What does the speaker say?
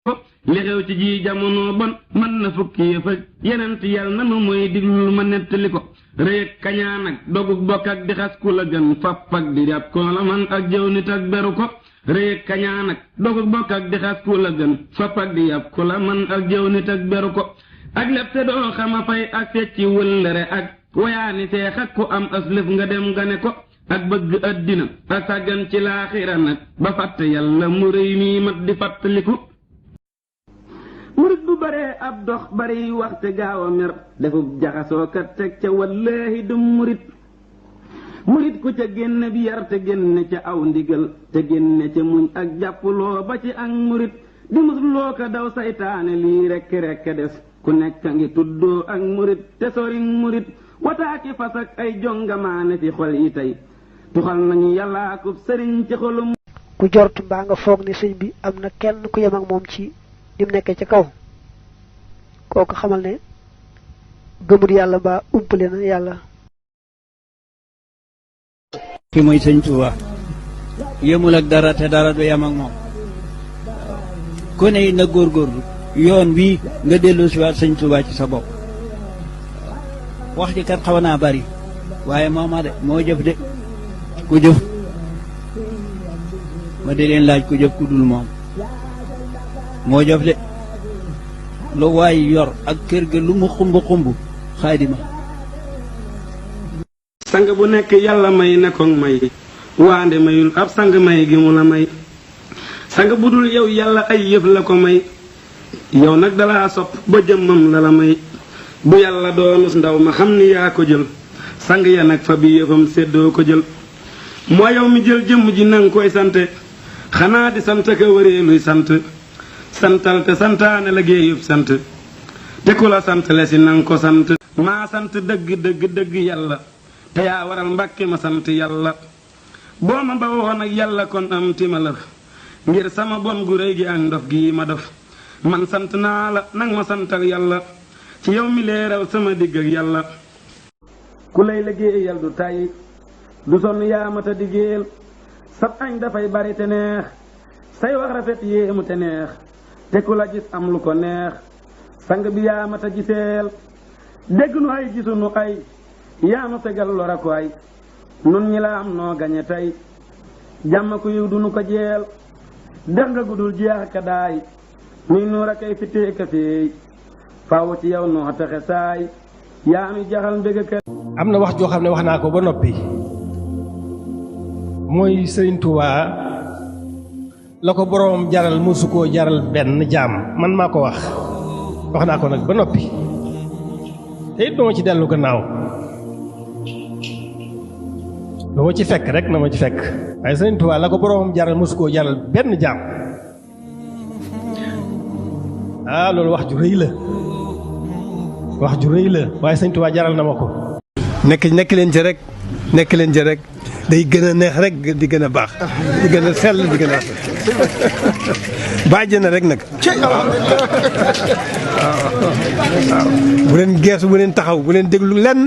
li xew ci ji jamono bon mën na fukki yëf ak yenent yàlla nanu mooy diglul ma nettali ko rëy ak kañaan ak dogug bokk ak di xas ku la gën fapp ak di yàpp ko la man ak jëw nit ak beru ko rëy ak kañaan ak dogug bokk ak di xas ku la gën fapp ak di yàpp ku la man ak jëw nit ak beru ko ak lépp te doo xama fay ak fecci wëllëre ak wayaani seex ak ku am aslëf nga dem nga ne ko ak bëgg addina ak sàggan ci laaxira nag ba fàtte yàlla mu rëy mii mat di fàttaliku murit bu baree ab dox bari waxte gaaw a mer defub jaxasoo kat teg ca wallaahi du murit murit ku ca génne bi yar te génne ca aw ndigal te génne ca muñ ak jàppuloo ba ci ak murit di musloo ko daw saytaane lii rekk des ku nekk ngi tuddoo ak murit te sori murit wataaki fas ak ay jongamaane fi xol yi tey tuxal nañu yàllaa ku sëriñ ci xolum ku jort mbaa nga foog ne sëñ bi am na kenn ku yem ak moom ci nim nekkee ca kaw kooku xamal ne gëmul yàlla ba umpale na yàlla. ki mooy sëñ Tuuba yemul ak dara te dara du yem ak moom ku ne na góorgóorlu yoon wii nga dellu si waat sëñ Tuuba ci sa bopp wax ji kat xaw naa bari waaye mooma de moo jëf de ku jëf ma di leen laaj ku jëf ku dul moom moo jëf de lu waay yor ak kër ga lu mu xumb xumb xaadima sang bu nekk yàlla may na ko may waande mayul ab sang may gi mu la may sang bu dul yow yàlla ay yëf la ko may yow nag dalaa sopp ba jëmmam la la may bu yàlla doonus ndaw ma xam ni yaa ko jël sang ya nag fa bi yëfam séddoo ko jël moo yow mi jël jëmm ji nanga koy sante xanaa di sant ka wëree luy sant santal te santaane la géeyub sant te ku la sant le si nanga ko sant maa sant dëgg yàlla te yaa waral mbàkke ma sant yàlla boo ma ba woon ak yàlla kon am ti ma lëf ngir sama bon gu réy gi ak ndof gii ma def man sant naa la nag ma santal yàlla ci yow mi leeral sama digg ak yàlla ku lay liggéeyal du tàyyi du sonn yaamata diggéeyal sab añ dafay bari te neex say wax rafet yéemu te neex te ku la gis am lu ko neex sang bi yaamata giseel dégg nu ay gisu nu ay yaanu tegal lora ko ay nun ñi la am noo gañe tey jàmm ku yiw du nu ko jeel dex nga gudul jeex ka daay nuy nuur a kay fitee ka feey faaw ci yow noo taxe saay yaa mi jaxal mbég ka am na wax joo xam ne wax naa ko ba noppi mooy Sëriñ Tuubaa la ko boroom jaral mësu koo jaral benn jaam man maa ko wax naa ko nag ba noppi te it duma ci dellu gannaaw lu ma ci fekk rek na ma ci fekk waaye Sëriñ Tuubaa la ko boroom jaral mësu koo jaral benn jaam loolu wax ju rëy la waaye Sëriñ Tuubaa jaral na ma ko nekk leen ci rek day gën a neex rek di gën a baax di gën a sell di gën a bàjj na rek nag waaw bu leen geesu bu leen taxaw bu leen déglu lenn